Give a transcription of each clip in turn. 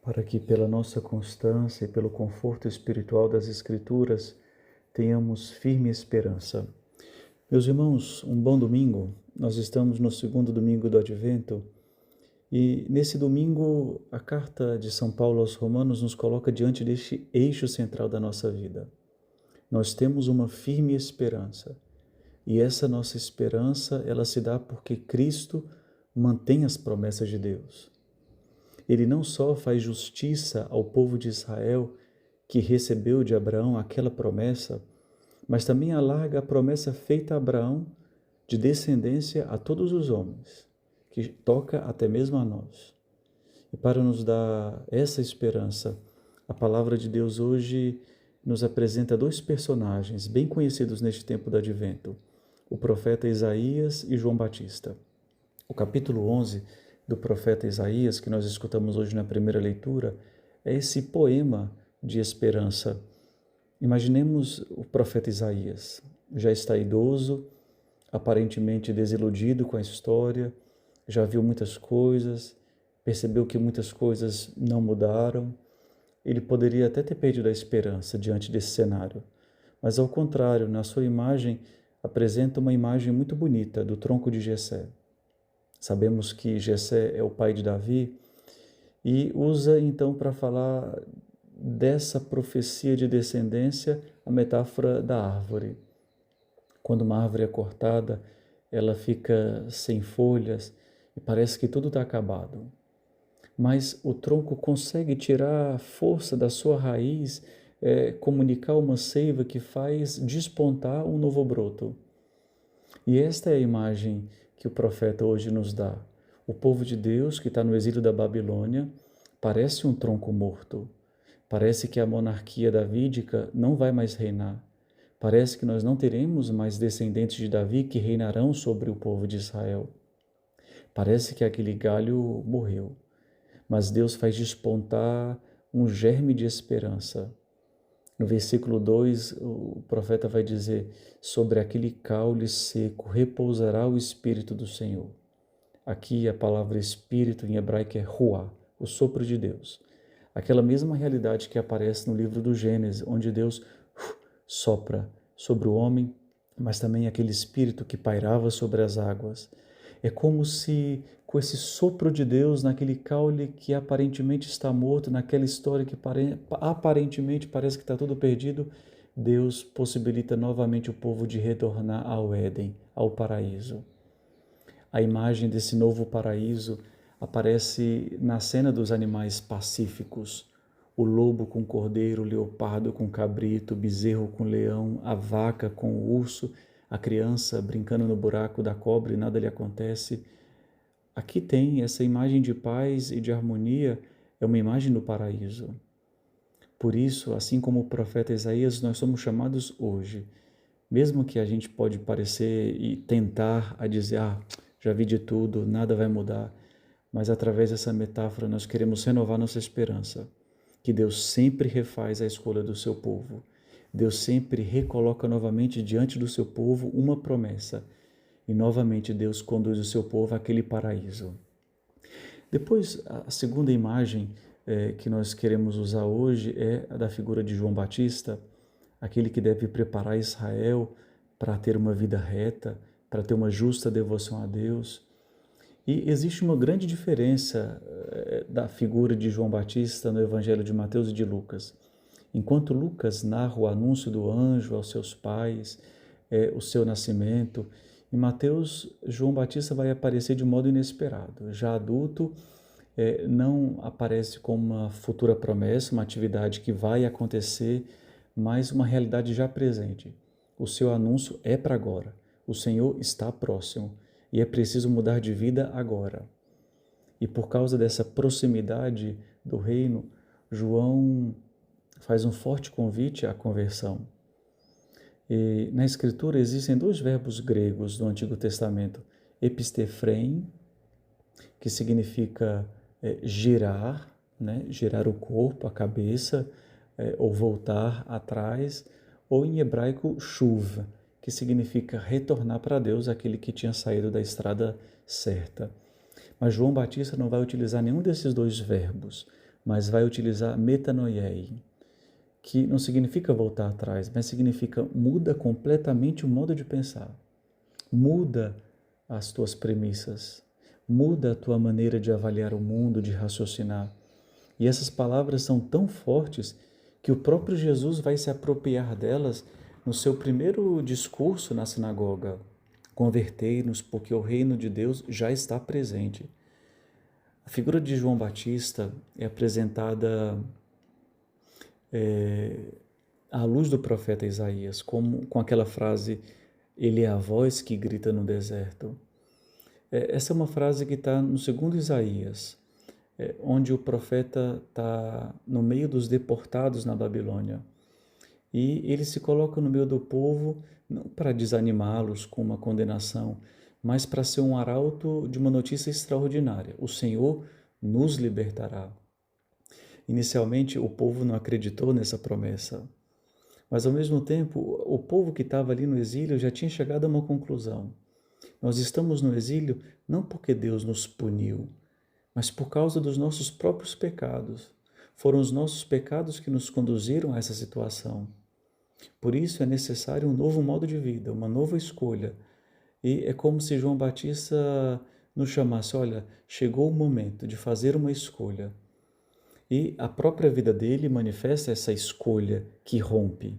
para que pela nossa constância e pelo conforto espiritual das Escrituras tenhamos firme esperança. Meus irmãos, um bom domingo. Nós estamos no segundo domingo do Advento e nesse domingo a carta de São Paulo aos Romanos nos coloca diante deste eixo central da nossa vida. Nós temos uma firme esperança e essa nossa esperança ela se dá porque Cristo mantém as promessas de Deus. Ele não só faz justiça ao povo de Israel, que recebeu de Abraão aquela promessa, mas também alarga a promessa feita a Abraão de descendência a todos os homens, que toca até mesmo a nós. E para nos dar essa esperança, a palavra de Deus hoje nos apresenta dois personagens bem conhecidos neste tempo do Advento, o profeta Isaías e João Batista. O capítulo 11 do profeta Isaías, que nós escutamos hoje na primeira leitura, é esse poema de esperança. Imaginemos o profeta Isaías, já está idoso, aparentemente desiludido com a história, já viu muitas coisas, percebeu que muitas coisas não mudaram. Ele poderia até ter perdido a esperança diante desse cenário, mas ao contrário, na sua imagem, apresenta uma imagem muito bonita do tronco de Jessé. Sabemos que Jessé é o pai de Davi e usa então para falar dessa profecia de descendência a metáfora da árvore. Quando uma árvore é cortada, ela fica sem folhas e parece que tudo está acabado. Mas o tronco consegue tirar a força da sua raiz, comunicar uma seiva que faz despontar um novo broto. E esta é a imagem que o profeta hoje nos dá. O povo de Deus que está no exílio da Babilônia parece um tronco morto. Parece que a monarquia davídica não vai mais reinar. Parece que nós não teremos mais descendentes de Davi que reinarão sobre o povo de Israel. Parece que aquele galho morreu. Mas Deus faz despontar um germe de esperança. No versículo 2, o profeta vai dizer: sobre aquele caule seco repousará o Espírito do Senhor. Aqui a palavra Espírito em hebraico é Ruá, o sopro de Deus. Aquela mesma realidade que aparece no livro do Gênesis, onde Deus sopra sobre o homem, mas também aquele Espírito que pairava sobre as águas. É como se, com esse sopro de Deus naquele caule que aparentemente está morto, naquela história que aparentemente parece que está tudo perdido, Deus possibilita novamente o povo de retornar ao Éden, ao paraíso. A imagem desse novo paraíso aparece na cena dos animais pacíficos. O lobo com o cordeiro, o leopardo com o cabrito, o bezerro com o leão, a vaca com o urso, a criança brincando no buraco da cobra e nada lhe acontece. Aqui tem essa imagem de paz e de harmonia, é uma imagem do paraíso. Por isso, assim como o profeta Isaías, nós somos chamados hoje, mesmo que a gente pode parecer e tentar a dizer, já vi de tudo, nada vai mudar, mas através dessa metáfora nós queremos renovar nossa esperança, que Deus sempre refaz a escolha do seu povo. Deus sempre recoloca novamente diante do seu povo uma promessa e novamente Deus conduz o seu povo àquele paraíso. Depois, a segunda imagem que nós queremos usar hoje é a da figura de João Batista, aquele que deve preparar Israel para ter uma vida reta, para ter uma justa devoção a Deus. E existe uma grande diferença da figura de João Batista no Evangelho de Mateus e de Lucas. Enquanto Lucas narra o anúncio do anjo aos seus pais, o seu nascimento, em Mateus, João Batista vai aparecer de modo inesperado. Já adulto, não aparece como uma futura promessa, uma atividade que vai acontecer, mas uma realidade já presente. O seu anúncio é para agora. O Senhor está próximo e é preciso mudar de vida agora. E por causa dessa proximidade do reino, João faz um forte convite à conversão. E na Escritura existem dois verbos gregos do Antigo Testamento, epistefrein, que significa girar, né? Girar o corpo, a cabeça, ou voltar atrás, ou em hebraico shuv, que significa retornar para Deus, aquele que tinha saído da estrada certa. Mas João Batista não vai utilizar nenhum desses dois verbos, mas vai utilizar metanoiei, que não significa voltar atrás, mas significa muda completamente o modo de pensar. Muda as tuas premissas, muda a tua maneira de avaliar o mundo, de raciocinar. E essas palavras são tão fortes que o próprio Jesus vai se apropriar delas no seu primeiro discurso na sinagoga. Convertei-nos, porque o reino de Deus já está presente. A figura de João Batista é apresentada à luz do profeta Isaías, com aquela frase, ele é a voz que grita no deserto. Essa é uma frase que está no segundo Isaías, onde o profeta está no meio dos deportados na Babilônia. E ele se coloca no meio do povo, não para desanimá-los com uma condenação, mas para ser um arauto de uma notícia extraordinária. O Senhor nos libertará. Inicialmente, o povo não acreditou nessa promessa, mas ao mesmo tempo, o povo que estava ali no exílio já tinha chegado a uma conclusão. Nós estamos no exílio não porque Deus nos puniu, mas por causa dos nossos próprios pecados. Foram os nossos pecados que nos conduziram a essa situação. Por isso é necessário um novo modo de vida, uma nova escolha. E é como se João Batista nos chamasse, olha, chegou o momento de fazer uma escolha. E a própria vida dele manifesta essa escolha que rompe.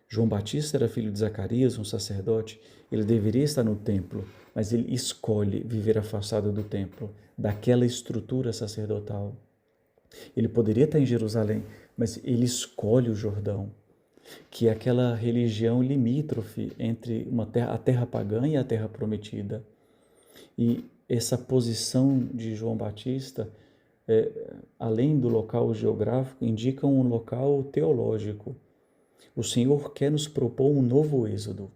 João Batista era filho de Zacarias, um sacerdote. Ele deveria estar no templo, mas ele escolhe viver afastado do templo, daquela estrutura sacerdotal. Ele poderia estar em Jerusalém, mas ele escolhe o Jordão, que é aquela religião limítrofe entre a terra pagã e a terra prometida. E essa posição de João Batista, além do local geográfico, indica um local teológico. O Senhor quer nos propor um novo êxodo.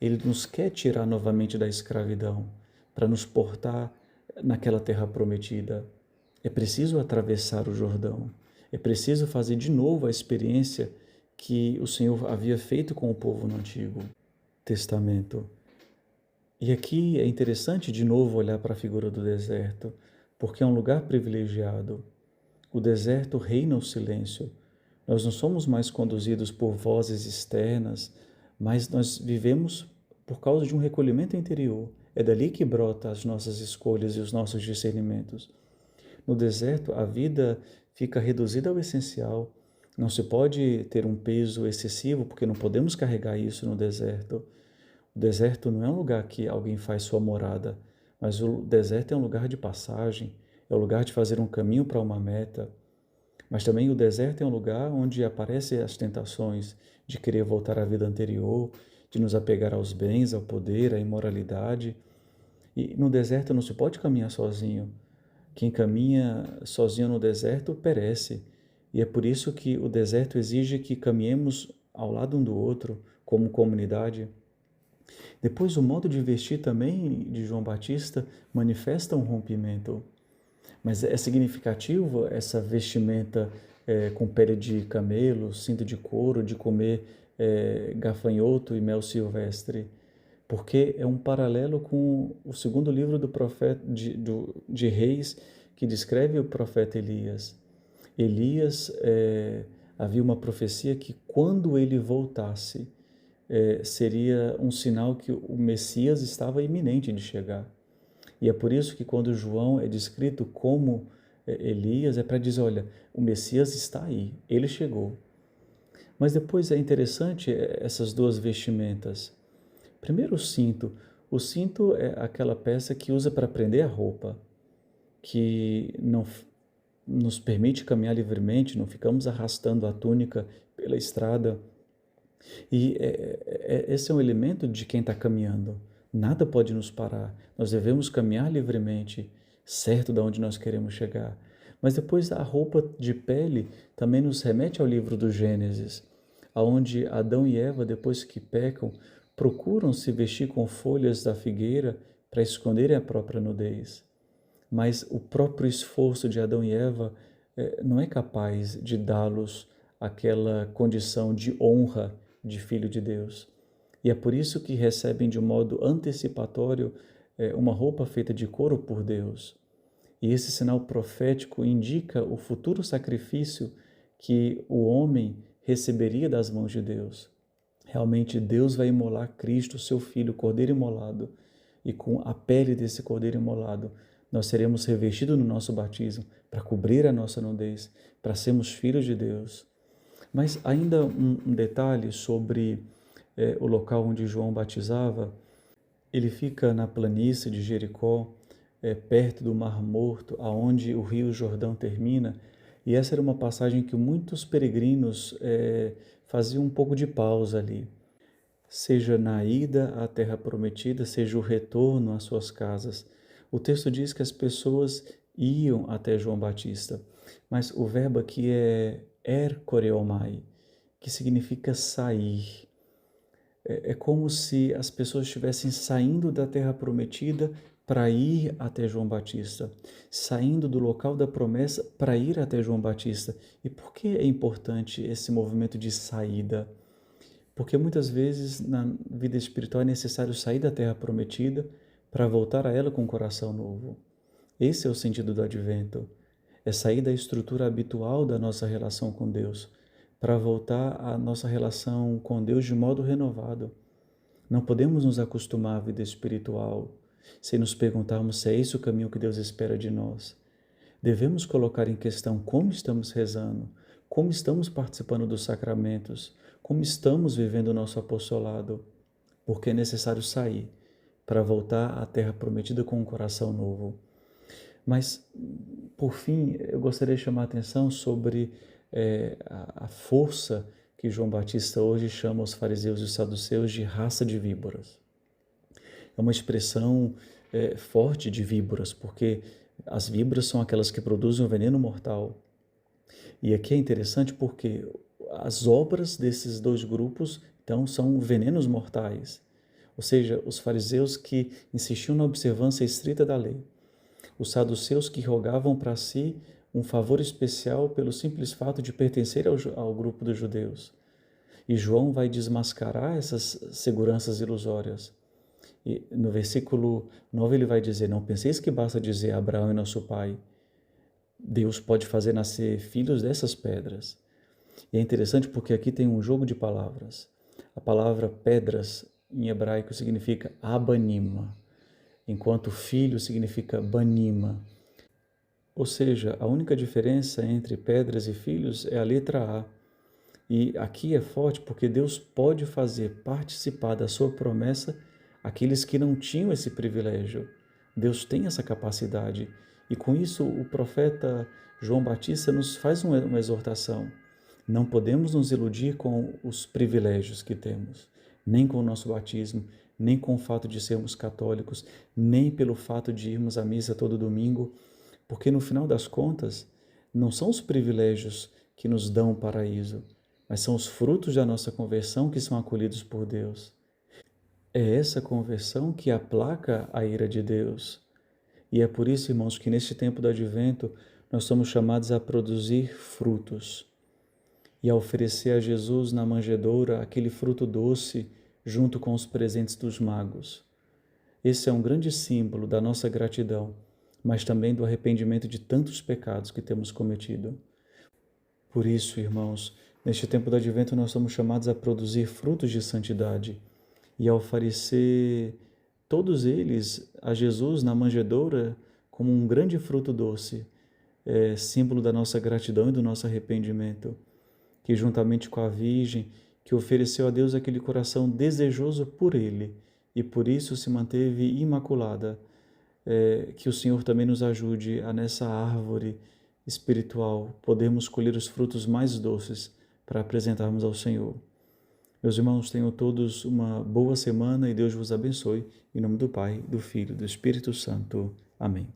Ele nos quer tirar novamente da escravidão, para nos portar naquela terra prometida. É preciso atravessar o Jordão. É preciso fazer de novo a experiência que o Senhor havia feito com o povo no Antigo Testamento. E aqui é interessante de novo olhar para a figura do deserto, porque é um lugar privilegiado. O deserto reina o silêncio. Nós não somos mais conduzidos por vozes externas, mas nós vivemos por causa de um recolhimento interior. É dali que brota as nossas escolhas e os nossos discernimentos. No deserto, a vida fica reduzida ao essencial. Não se pode ter um peso excessivo, porque não podemos carregar isso no deserto. O deserto não é um lugar que alguém faz sua morada, mas o deserto é um lugar de passagem, é o lugar de fazer um caminho para uma meta. Mas também o deserto é um lugar onde aparecem as tentações de querer voltar à vida anterior, de nos apegar aos bens, ao poder, à imoralidade. E no deserto não se pode caminhar sozinho. Quem caminha sozinho no deserto perece. E é por isso que o deserto exige que caminhemos ao lado um do outro, como comunidade. Depois, o modo de vestir também de João Batista manifesta um rompimento. Mas é significativo essa vestimenta com pele de camelo, cinto de couro, de comer gafanhoto e mel silvestre, porque é um paralelo com o segundo livro do profeta de Reis, que descreve o profeta Elias. Elias, havia uma profecia que quando ele voltasse, seria um sinal que o Messias estava iminente de chegar. E é por isso que quando João é descrito como Elias, é para dizer, olha, o Messias está aí, ele chegou. Mas depois é interessante essas duas vestimentas. Primeiro o cinto. O cinto é aquela peça que usa para prender a roupa, que não nos permite caminhar livremente, não ficamos arrastando a túnica pela estrada. E esse é um elemento de quem está caminhando. Nada pode nos parar. Nós devemos caminhar livremente, certo de onde nós queremos chegar. Mas depois a roupa de pele também nos remete ao livro do Gênesis, onde Adão e Eva, depois que pecam, procuram se vestir com folhas da figueira para esconderem a própria nudez. Mas o próprio esforço de Adão e Eva não é capaz de dá-los aquela condição de honra de filho de Deus. E é por isso que recebem de um modo antecipatório uma roupa feita de couro por Deus. E esse sinal profético indica o futuro sacrifício que o homem receberia das mãos de Deus. Realmente Deus vai imolar Cristo, seu Filho, o Cordeiro imolado, e com a pele desse Cordeiro imolado, nós seremos revestidos no nosso batismo para cobrir a nossa nudez, para sermos filhos de Deus. Mas ainda um detalhe sobre o local onde João batizava. Ele fica na planície de Jericó, perto do Mar Morto, aonde o Rio Jordão termina, e essa era uma passagem que muitos peregrinos faziam um pouco de pausa ali, seja na ida à Terra Prometida, seja o retorno às suas casas. O texto diz que as pessoas iam até João Batista, mas o verbo aqui é koreomai, que significa sair. É como se as pessoas estivessem saindo da Terra Prometida para ir até João Batista, saindo do local da promessa para ir até João Batista. E por que é importante esse movimento de saída? Porque muitas vezes na vida espiritual é necessário sair da Terra Prometida para voltar a ela com um coração novo. Esse é o sentido do Advento, é sair da estrutura habitual da nossa relação com Deus, para voltar à nossa relação com Deus de modo renovado. Não podemos nos acostumar à vida espiritual sem nos perguntarmos se é esse o caminho que Deus espera de nós. Devemos colocar em questão como estamos rezando, como estamos participando dos sacramentos, como estamos vivendo o nosso apostolado, porque é necessário sair para voltar à Terra Prometida com um coração novo. Mas, por fim, eu gostaria de chamar a atenção sobre a força que João Batista hoje chama os fariseus e os saduceus de raça de víboras. É uma expressão forte de víboras, porque as víboras são aquelas que produzem um veneno mortal. E aqui é interessante porque as obras desses dois grupos, então, são venenos mortais. Ou seja, os fariseus que insistiam na observância estrita da lei, os saduceus que rogavam para si um favor especial pelo simples fato de pertencer ao grupo dos judeus. E João vai desmascarar essas seguranças ilusórias. E no versículo 9 ele vai dizer: não penseis que basta dizer Abraão é nosso pai. Deus pode fazer nascer filhos dessas pedras. E é interessante porque aqui tem um jogo de palavras. A palavra pedras em hebraico significa abanima, enquanto filho significa banima. Ou seja, a única diferença entre pedras e filhos é a letra A. E aqui é forte porque Deus pode fazer participar da sua promessa aqueles que não tinham esse privilégio. Deus tem essa capacidade. E com isso o profeta João Batista nos faz uma exortação. Não podemos nos iludir com os privilégios que temos, nem com o nosso batismo, nem com o fato de sermos católicos, nem pelo fato de irmos à missa todo domingo, porque no final das contas, não são os privilégios que nos dão o paraíso, mas são os frutos da nossa conversão que são acolhidos por Deus. É essa conversão que aplaca a ira de Deus. E é por isso, irmãos, que neste tempo do Advento nós somos chamados a produzir frutos e a oferecer a Jesus na manjedoura aquele fruto doce junto com os presentes dos magos. Esse é um grande símbolo da nossa gratidão, mas também do arrependimento de tantos pecados que temos cometido. Por isso, irmãos, neste tempo do Advento nós somos chamados a produzir frutos de santidade e a oferecer todos eles a Jesus na manjedoura como um grande fruto doce, símbolo da nossa gratidão e do nosso arrependimento, que juntamente com a Virgem, que ofereceu a Deus aquele coração desejoso por Ele e por isso se manteve imaculada, que o Senhor também nos ajude a nessa árvore espiritual podermos colher os frutos mais doces para apresentarmos ao Senhor. Meus irmãos, tenham todos uma boa semana e Deus vos abençoe. Em nome do Pai, do Filho e do Espírito Santo. Amém.